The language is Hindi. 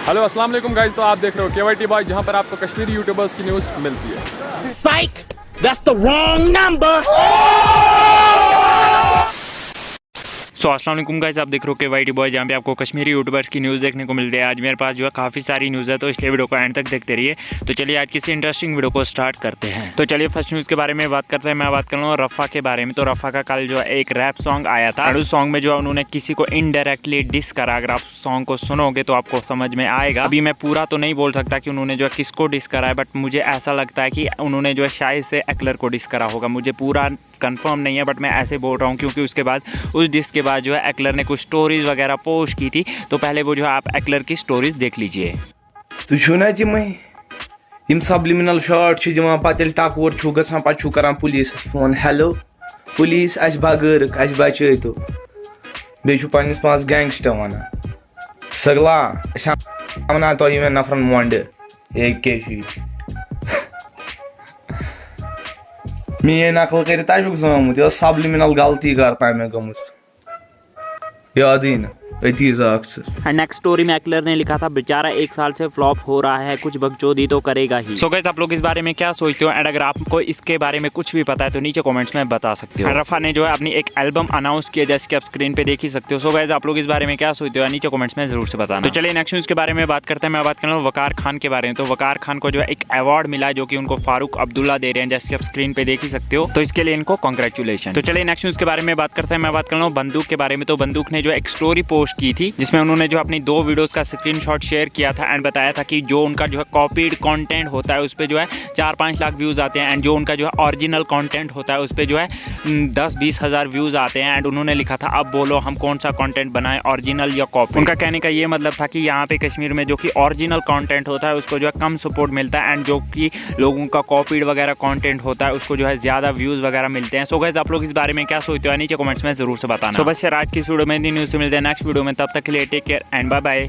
हेलो अस्सलाम वालेकुम गाइस, तो आप देख रहे हो केवाईटी बॉय, जहां पर आपको कश्मीरी यूट्यूबर्स की न्यूज़ मिलती है। Psych! That's the wrong number! अस्सलाम वालेकुम गाइस, आप देख रहे हो केवाईटी बॉय, जहाँ पे आपको कश्मीरी यूट्यूबर्स की न्यूज़ देखने को मिलती है। आज मेरे पास जो है काफ़ी सारी न्यूज़ है, तो इसलिए वीडियो को एंड तक देखते रहिए। तो चलिए आज किसी इंटरेस्टिंग वीडियो को स्टार्ट करते हैं। तो चलिए फर्स्ट न्यूज़ के बारे में बात करते हैं। मैं बात कर रहा हूँ रफ़ा के बारे में। तो रफ़ा का कल जो है एक रैप सॉन्ग आया था, और उस सॉन्ग में जो है उन्होंने किसी को इनडायरेक्टली डिस करा। अगर आप सॉन्ग को सुनोगे तो आपको समझ में आएगा। अभी मैं पूरा तो नहीं बोल सकता कि उन्होंने जो है किसको डिस करा है, बट मुझे ऐसा लगता है कि उन्होंने जो है शायद से एक्लर को डिस करा होगा। मुझे पूरा कंफर्म नहीं है, बट मैं ऐसे बोल रहा हूँ क्योंकि उसके बाद उस डिस के बाद जो है एक्लर ने कुछ स्टोरीज वगैरह पोस्ट की थी। तो पहले वो जो है आप एक्लर की स्टोरीज देख लीजिए। तु छो ना तिम सब्लिमिनल शॉट छ दिवान पत येल टकोर छु गसान पत छु करान पुलिस फोन, हेलो पुलिस अस बगैरक अस बचैतो बे छु पन्निस पांच गैंगस्टर वनान सगला अस वनान तो यिमें नफरन मोंड एक के छी मे नकल कर तजुक जोमुत यह सब्लिमिनल गलती करता मे गमुत याद ही ना। नेक्स्ट स्टोरी में एक्लर ने लिखा था, बेचारा 1 साल से फ्लॉप हो रहा है, कुछ बकचोदी तो करेगा ही। सो गाइस, आप लोग इस बारे में क्या सोचते हो? एंड अगर आपको इसके बारे में कुछ भी पता है तो नीचे कमेंट्स में बता सकते हो। रफ़ा ने जो है अपनी एक एल्बम अनाउंस किया, जैसे कि आप स्क्रीन पे देख ही सकते हो। सो गाइस, आप लोग इस बारे में क्या सोचते हो नीचे कमेंट्स में जरूर से बताना। तो चलिए नेक्स्ट न्यूज़ के बारे में बात करते हैं। मैं बात कर रहा हूँ वकार खान के बारे में। तो वकार खान को जो है एक अवार्ड मिला, जो कि उनको फारूक अब्दुल्ला दे रहे हैं, जैसे कि आप स्क्रीन पे देख ही सकते हो। तो इसके लिए इनको कॉन्ग्रेचुलेशन। तो चलिए नेक्स्ट न्यूज़ के बारे में बात करते हैं। मैं बात कर रहा हूँ बंदूक के बारे में। तो बंदूक ने जो एक स्टोरी पोस्ट की थी, जिसमें उन्होंने जो अपनी 2 वीडियोस का स्क्रीनशॉट शेयर किया था एंड बताया था कि जो उनका जो है कॉपीड कंटेंट होता है उस पे जो है 4-5 लाख व्यूज़ आते हैं, एंड जो उनका जो है ओरिजिनल कंटेंट होता है उस पे जो है 10-20 हज़ार व्यूज़ आते हैं। एंड उन्होंने लिखा था, अब बोलो हम कौन सा कंटेंट बनाएं, ओरिजिनल या कॉपी। उनका कहने का ये मतलब था कि यहाँ पे कश्मीर में जो कि ओरिजिनल कंटेंट होता है उसको जो है कम सपोर्ट मिलता है, एंड जो कि लोगों का कॉपीड वगैरह कंटेंट होता है उसको जो है ज़्यादा व्यूज़ वगैरह मिलते हैं। सो गाइस, आप लोग इस बारे में क्या सोचते हो नीचे कमेंट्स में जरूर से बताना। तो बस यार आज की इस वीडियो में न्यूज़ से मिलते हैं नेक्स्ट वीडियो में, तब तक के लिए take care and bye bye.